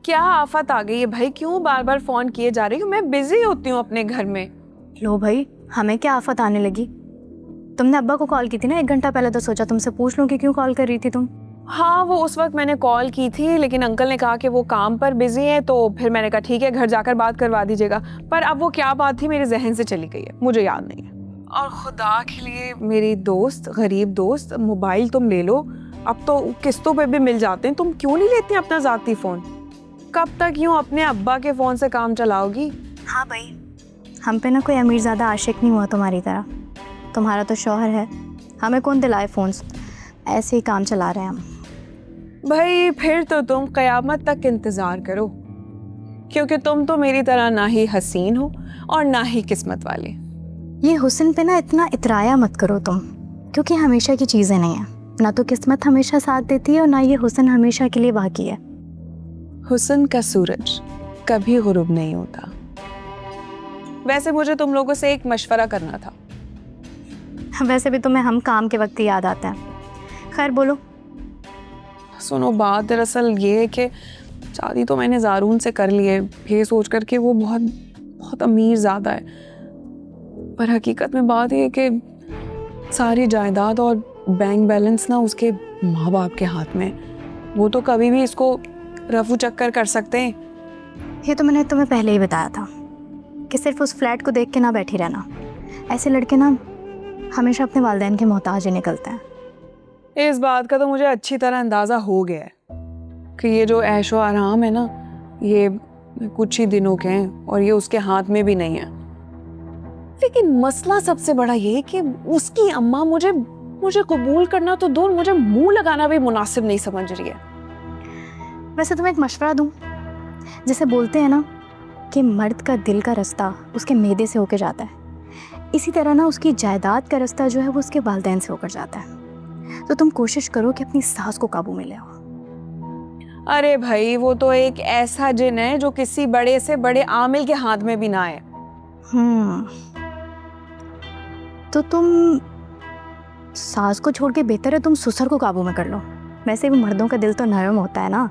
क्या आफत आ गई है भाई? क्यों बार बार फोन किए जा रही हूँ? मैं बिजी होती हूँ अपने घर में। लो भाई, हमें क्या आफत आने लगी? तुमने अब्बा को कॉल की थी ना 1 घंटा पहले, तो सोचा तुमसे पूछ लूं कि क्यों कॉल कर रही थी तुम। हाँ, वो उस वक्त मैंने कॉल की थी, लेकिन अंकल ने कहा कि वो काम पर बिजी है, तो फिर मैंने कहा ठीक है, घर जाकर बात करवा दीजिएगा। पर अब वो क्या बात थी मेरे जहन से चली गई है, मुझे याद नहीं है। और खुदा के लिए मेरी दोस्त, गरीब दोस्त, मोबाइल तुम ले लो, अब तो किस्तों पे भी मिल जाते हैं, तुम क्यों नहीं लेती अपना ज़ाती फ़ोन? कब तक यूँ अपने अब्बा के फ़ोन से काम चलाओगी? हाँ भाई, हम पे ना कोई अमीरज़ादा आशिक नहीं हुआ तुम्हारी तरह। तुम्हारा तो शौहर है, हमें कौन दिलाए फ़ोन्स, ऐसे ही काम चला रहे हैं हम। भाई फिर तो तुम क़यामत तक इंतज़ार करो, क्योंकि तुम तो मेरी तरह ना ही हसीन हो और ना ही किस्मत वाले। ये हुस्न पे ना इतना इतराया मत करो तुम, क्योंकि हमेशा की चीज़ें नहीं हैं। ना तो किस्मत हमेशा साथ देती है और ना ये हुस्न हमेशा के लिए बाकी है। हुस्न का सूरज कभी गुरूब नहीं होता। वैसे मुझे तुम लोगों से एक मशवरा करना था। वैसे भी तुम्हें हम काम के वक्त ही याद आता है। खैर बोलो। सुनो, बात दरअसल ये है कि शादी तो मैंने ज़ारून से कर ली है, ये सोच कर कि वो बहुत बहुत अमीर ज़्यादा है। पर हकीकत में बात ये है कि सारी जायदाद और बैंक बैलेंस ना उसके माँ बाप के हाथ में। वो तो कभी भी इसको रफू चक्कर कर सकते हैं। ये तो मैंने तुम्हें पहले ही बताया था कि सिर्फ उस फ्लैट को देख के ना बैठी रहना। ऐसे लड़के ना हमेशा अपने वालिदैन के मोहताज ही निकलते हैं। इस बात का तो मुझे अच्छी तरह अंदाज़ा हो गया है कि ये जो ऐशो आराम है ना, ये कुछ ही दिनों के हैं और ये उसके हाथ में भी नहीं है। लेकिन मसला सबसे बड़ा ये है कि उसकी अम्मा मुझे कबूल करना तो दूर, मुझे मुंह लगाना भी मुनासिब नहीं समझ रही है। वैसे तुम्हें एक मशवरा दूं? जैसे बोलते हैं ना कि मर्द का दिल का रास्ता उसके मैदे से होकर जाता है, इसी तरह ना उसकी जायदाद का रास्ता जो है वो उसके वालिदैन से होकर जाता है। तो तुम कोशिश करो कि अपनी सास को काबू में ले आओ। अरे भाई, वो तो एक ऐसा जिन है जो किसी बड़े से बड़े आमिल के हाथ में भी ना आए। तो तुम सास को छोड़ के बेहतर है तुम ससुर को काबू में कर लो। वैसे भी मर्दों का दिल तो नरम होता है ना,